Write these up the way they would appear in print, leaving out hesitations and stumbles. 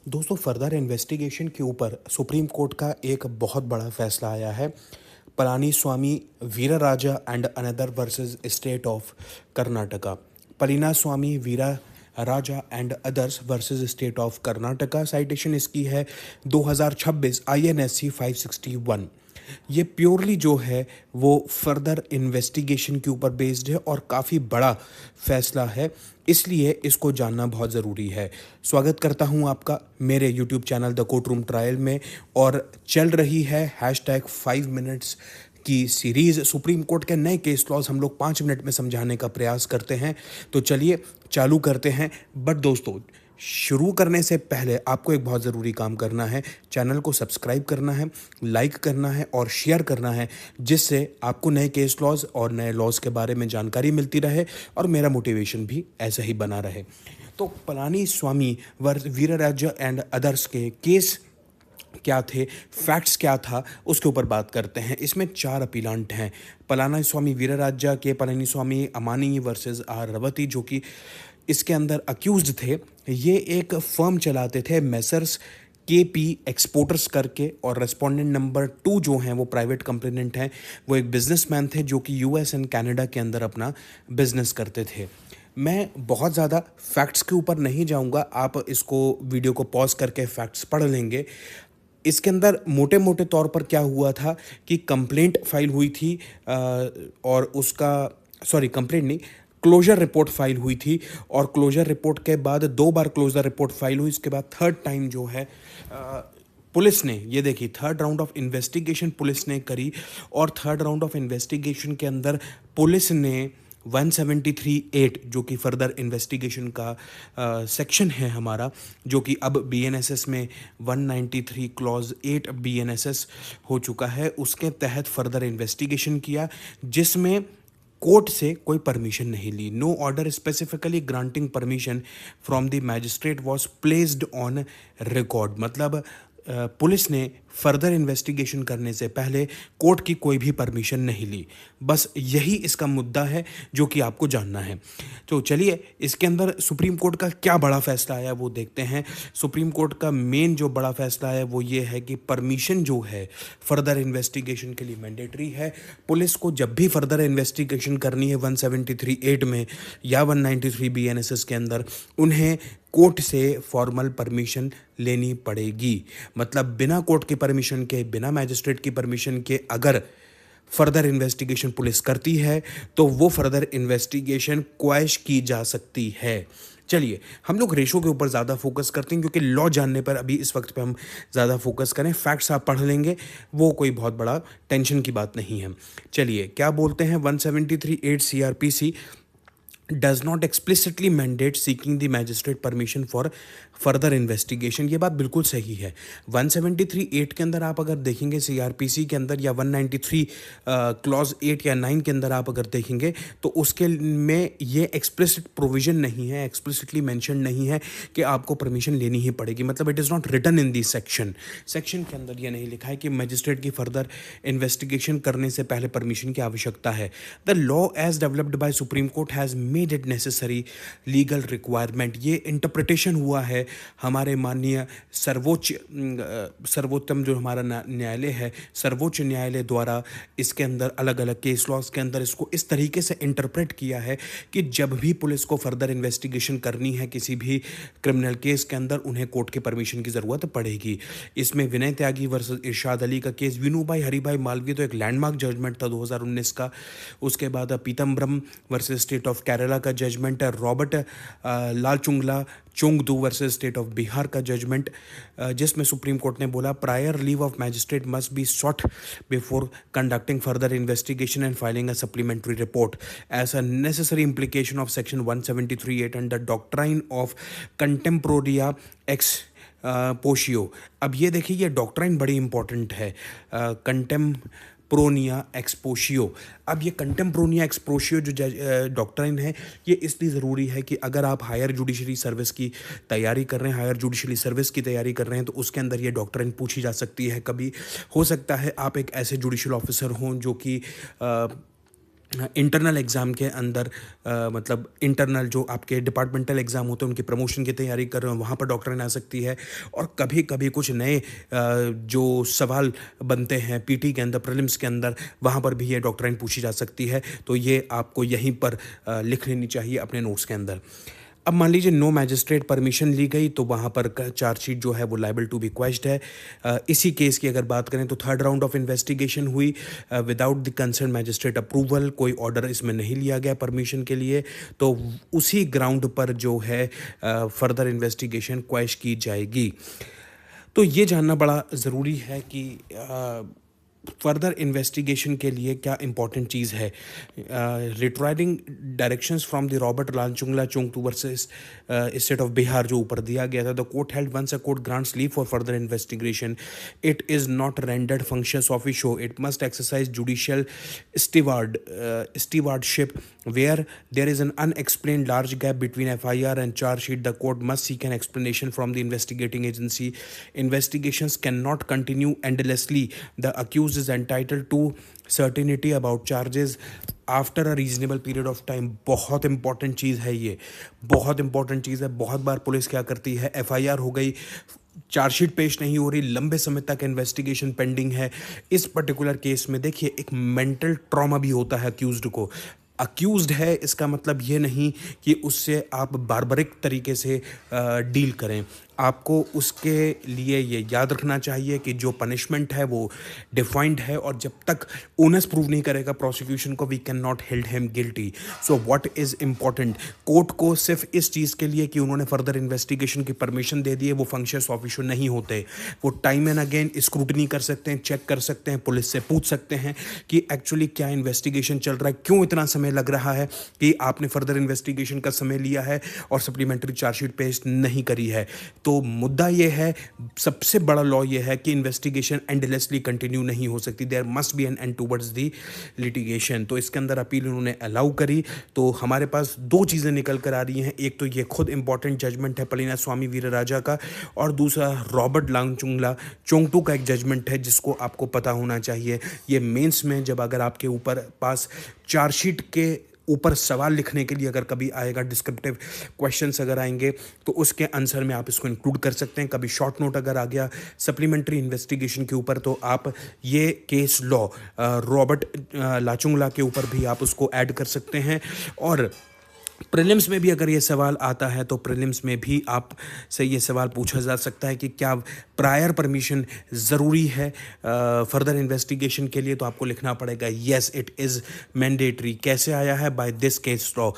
दोस्तों further investigation के ऊपर सुप्रीम कोर्ट का एक बहुत बड़ा फैसला आया है। Palaniswami Veeraraja and another versus state of Karnataka. Palaniswami Veera Raja and others versus state of Karnataka. Citation इसकी है 2026 INSC 561। ये प्योरली जो है वो फर्दर इन्वेस्टिगेशन के ऊपर बेस्ड है और काफ़ी बड़ा फैसला है, इसलिए इसको जानना बहुत ज़रूरी है। स्वागत करता हूं आपका मेरे YouTube channel the court room trial में। और चल रही है #5 मिनट्स की सीरीज़। सुप्रीम कोर्ट के नए केस लॉज हम लोग 5 मिनट में समझाने का प्रयास करते हैं, तो चलिए चालू करते हैं। बट दोस्तों, शुरू करने से पहले आपको एक बहुत ज़रूरी काम करना है। चैनल को सब्सक्राइब करना है, लाइक करना है और शेयर करना है, जिससे आपको नए केस लॉज और नए लॉज के बारे में जानकारी मिलती रहे और मेरा मोटिवेशन भी ऐसा ही बना रहे। तो पलानीस्वामी वीरराजा एंड अदर्स के केस क्या थे, फैक्ट्स क्या था, उसके ऊपर बात करते हैं। इसमें 4 अपीलांट हैं। पलानीस्वामी वीरराजा के पलानीस्वामी अमानी वर्सेस आर रवती, जो कि इसके अंदर अक्यूज्ड थे। ये एक फर्म चलाते थे मेसर्स KP एक्सपोर्टर्स करके, और रेस्पोंडेंट नंबर 2 जो हैं वो प्राइवेट कंप्लेनेंट हैं। वो एक बिजनेसमैन थे जो कि US एंड कनाडा के अंदर अपना बिजनेस करते थे। मैं बहुत ज़्यादा फैक्ट्स के ऊपर नहीं जाऊंगा, आप इसको वीडियो को पॉज करके फैक्ट्स पढ़ लेंगे। इसके अंदर मोटे मोटे तौर पर क्या हुआ था कि कंप्लेंट फाइल हुई थी, और उसका कंप्लेंट नहीं, क्लोजर रिपोर्ट फाइल हुई थी। और क्लोजर रिपोर्ट के बाद 2 बार क्लोजर रिपोर्ट फाइल हुई। इसके बाद थर्ड टाइम जो है पुलिस ने, ये देखिए, third round of investigation police ने करी। और थर्ड राउंड ऑफ इन्वेस्टिगेशन के अंदर पुलिस ने 173(8 जो कि फर्दर इन्वेस्टिगेशन का सेक्शन है हमारा, जो कि अब BNSS में 193 क्लॉज 8 BNSS हो चुका है, उसके तहत फर्दर इन्वेस्टिगेशन किया, जिसमें कोर्ट से कोई परमिशन नहीं ली। No order specifically granting permission from the magistrate was placed on record. मतलब पुलिस ने फर्दर इन्वेस्टिगेशन करने से पहले कोर्ट की कोई भी परमिशन नहीं ली। बस यही इसका मुद्दा है जो कि आपको जानना है। तो चलिए, इसके अंदर सुप्रीम कोर्ट का क्या बड़ा फैसला आया वो देखते हैं। सुप्रीम कोर्ट का मेन जो बड़ा फैसला है वो ये है कि परमिशन जो है फर्दर इन्वेस्टिगेशन के लिए मैंडेटरी है। पुलिस को जब भी फर्दर इन्वेस्टिगेशन करनी है 173(8 में या 193 BNSS के अंदर, उन्हें कोर्ट से फॉर्मल परमिशन लेनी पड़ेगी। मतलब बिना कोर्ट की परमिशन के, बिना मैजिस्ट्रेट की परमिशन के अगर फर्दर इन्वेस्टिगेशन पुलिस करती है तो वो फर्दर इन्वेस्टिगेशन क्वैश की जा सकती है। चलिए, हम लोग रेशो के ऊपर ज़्यादा फोकस करते हैं, क्योंकि लॉ जानने पर अभी इस वक्त पे हम ज़्यादा फोकस करें। फैक्ट्स आप पढ़ लेंगे, वो कोई बहुत बड़ा टेंशन की बात नहीं है। चलिए, क्या बोलते हैं 173(8 CRPC does not explicitly mandate seeking the magistrate permission for further investigation। ये बात बिल्कुल सही है। 173(8 के अंदर आप अगर देखेंगे CRPC के अंदर, या 193 क्लॉज 8 या 9 के अंदर आप अगर देखेंगे, तो उसके में ये एक्सप्लिसिट प्रोविजन नहीं है, एक्सप्लिसिटली मेंशन नहीं है कि आपको परमिशन लेनी ही पड़ेगी। मतलब it is not written in the section के अंदर ये नहीं लिखा है कि मजिस्ट्रेट की फर्दर इन्वेस्टिगेशन करने से पहले परमिशन की आवश्यकता है। The law as developed by supreme court has made it necessary legal requirement. ये इंटरप्रिटेशन हुआ है हमारे माननीय सर्वोत्तम जो हमारा न्यायालय है, सर्वोच्च न्यायालय द्वारा इसके अंदर अलग अलग केस लॉज के अंदर इसको इस तरीके से इंटरप्रेट किया है कि जब भी पुलिस को फर्दर इन्वेस्टिगेशन करनी है किसी भी क्रिमिनल केस के अंदर, उन्हें कोर्ट के परमिशन की ज़रूरत पड़ेगी। इसमें विनय त्यागी वर्सेस इरशाद अली का केस, विनू भाई हरिभाई मालवीय तो एक लैंडमार्क जजमेंट था 2019 का। उसके बाद Pitambaram versus state of Kerala का जजमेंट है। Robert Lalchungla Chongdu versus state of Bihar का जजमेंट, जिसमें सुप्रीम कोर्ट ने बोला prior leave of magistrate must be sought before conducting further investigation and filing a supplementary report as a necessary implication of section 173(8 and the doctrine of contemporanea expositio. अब ये देखिए, ये doctrine बड़ी important है, कंटेम्प्रोनिया एक्सपोशियो। अब ये कंटेम्प्रोनिया एक्सपोशियो जो doctrine है, ये इसलिए ज़रूरी है कि अगर आप हायर जुडिशरी सर्विस की तैयारी कर रहे हैं, हायर जुडिशरी सर्विस की तैयारी कर रहे हैं, तो उसके अंदर ये डॉक्ट्राइन पूछी जा सकती है। कभी हो सकता है आप एक ऐसे जुडिशल ऑफिसर हों जो कि इंटरनल एग्ज़ाम के अंदर मतलब इंटरनल जो आपके डिपार्टमेंटल एग्ज़ाम होते हैं उनकी प्रमोशन की तैयारी कर रहे हो वहाँ पर डॉक्टराइन आ सकती है। और कभी कभी कुछ नए जो सवाल बनते हैं पीटी के अंदर प्रीलिम्स के अंदर वहाँ पर भी ये डॉक्टराइन पूछी जा सकती है, तो ये आपको यहीं पर लिख लेनी चाहिए अपने नोट्स के अंदर। अब मान लीजिए नो मैजिस्ट्रेट परमिशन ली गई तो वहाँ पर चार्जशीट जो है वो लाइबल टू बी क्वेश्ड है। इसी केस की अगर बात करें तो थर्ड राउंड ऑफ इन्वेस्टिगेशन हुई without the concern magistrate approval, कोई ऑर्डर इसमें नहीं लिया गया परमिशन के लिए, तो उसी ग्राउंड पर जो है फर्दर इन्वेस्टिगेशन क्वेश की जाएगी। तो ये जानना बड़ा ज़रूरी है कि फर्दर इन्वेस्टिगेशन के लिए क्या इंपॉर्टेंट चीज़ है। Reiterating directions from the Robert Lalchungla Chongtu versus state of Bihar जो ऊपर दिया गया था, the court held once a court grants leave for further investigation it is not rendered functus officio, it must exercise judicial stewardship where there is an unexplained large gap between FIR and charge sheet. The court must seek an explanation from the investigating agency. Investigations cannot continue endlessly. The accused is entitled to certainty about charges after a reasonable period of time. बहुत important चीज़ है ये, बहुत important चीज़ है। बहुत बार police क्या करती है, एफआईआर हो गई, चार्जशीट पेश नहीं हो रही, लंबे समय तक इन्वेस्टिगेशन पेंडिंग है। इस पर्टिकुलर केस में देखिए एक मेंटल ट्रॉमा भी होता है अक्यूज्ड को। अक्यूज्ड है इसका मतलब ये नहीं कि उससे आप बार्बरिक तरीके से डील करें। आपको उसके लिए ये याद रखना चाहिए कि जो पनिशमेंट है वो डिफाइंड है, और जब तक ओनस प्रूव नहीं करेगा प्रोसिक्यूशन को we can not held him guilty. So what is important, court को सिर्फ इस चीज़ के लिए कि उन्होंने फर्दर इन्वेस्टिगेशन की परमिशन दे दी है वो फंक्शंस ऑफिशियल नहीं होते। वो टाइम एंड अगेन स्क्रूटनी कर सकते हैं, चेक कर सकते हैं, पुलिस से पूछ सकते हैं कि एक्चुअली क्या इन्वेस्टिगेशन चल रहा है, क्यों इतना समय लग रहा है कि आपने फर्दर इन्वेस्टिगेशन का समय लिया है और सप्लीमेंट्री चार्जशीट पेश नहीं करी है। तो मुद्दा ये है, सबसे बड़ा लॉ ये है कि इन्वेस्टिगेशन एंडलेसली कंटिन्यू नहीं हो सकती, there must be an end towards the litigation. तो इसके अंदर अपील उन्होंने अलाउ करी। तो हमारे पास दो चीज़ें निकल कर आ रही हैं, एक तो ये खुद इंपॉर्टेंट जजमेंट है पलीना स्वामी वीरराजा का, और दूसरा रॉबर्ट लालचुंगला चोंगटू का एक जजमेंट है जिसको आपको पता होना चाहिए। ये मेंस में जब अगर आपके ऊपर पास चार्जशीट के ऊपर सवाल लिखने के लिए अगर कभी आएगा, डिस्क्रिप्टिव क्वेश्चंस अगर आएंगे तो उसके आंसर में आप इसको इंक्लूड कर सकते हैं। कभी शॉर्ट नोट अगर आ गया सप्लीमेंट्री इन्वेस्टिगेशन के ऊपर तो आप ये केस लॉ रॉबर्ट लाचुंगला के ऊपर भी आप उसको ऐड कर सकते हैं। और प्रीलिम्स में भी अगर ये सवाल आता है तो प्रीलिम्स में भी आप से ये सवाल पूछा जा सकता है कि क्या प्रायर परमिशन ज़रूरी है फर्दर इन्वेस्टिगेशन के लिए, तो आपको लिखना पड़ेगा येस इट इज़ मैंडेटरी। कैसे आया है, बाय दिस केस लॉ।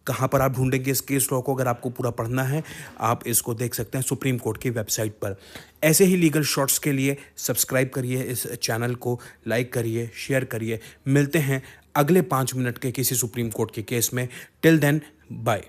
कहाँ पर आप ढूंढेंगे इस केस लॉ को, अगर आपको पूरा पढ़ना है आप इसको देख सकते हैं सुप्रीम कोर्ट की वेबसाइट पर। ऐसे ही लीगल शॉर्ट्स के लिए सब्सक्राइब करिए इस चैनल को, लाइक करिए, शेयर करिए। मिलते हैं अगले 5 मिनट के किसी सुप्रीम कोर्ट के केस में। Till then bye.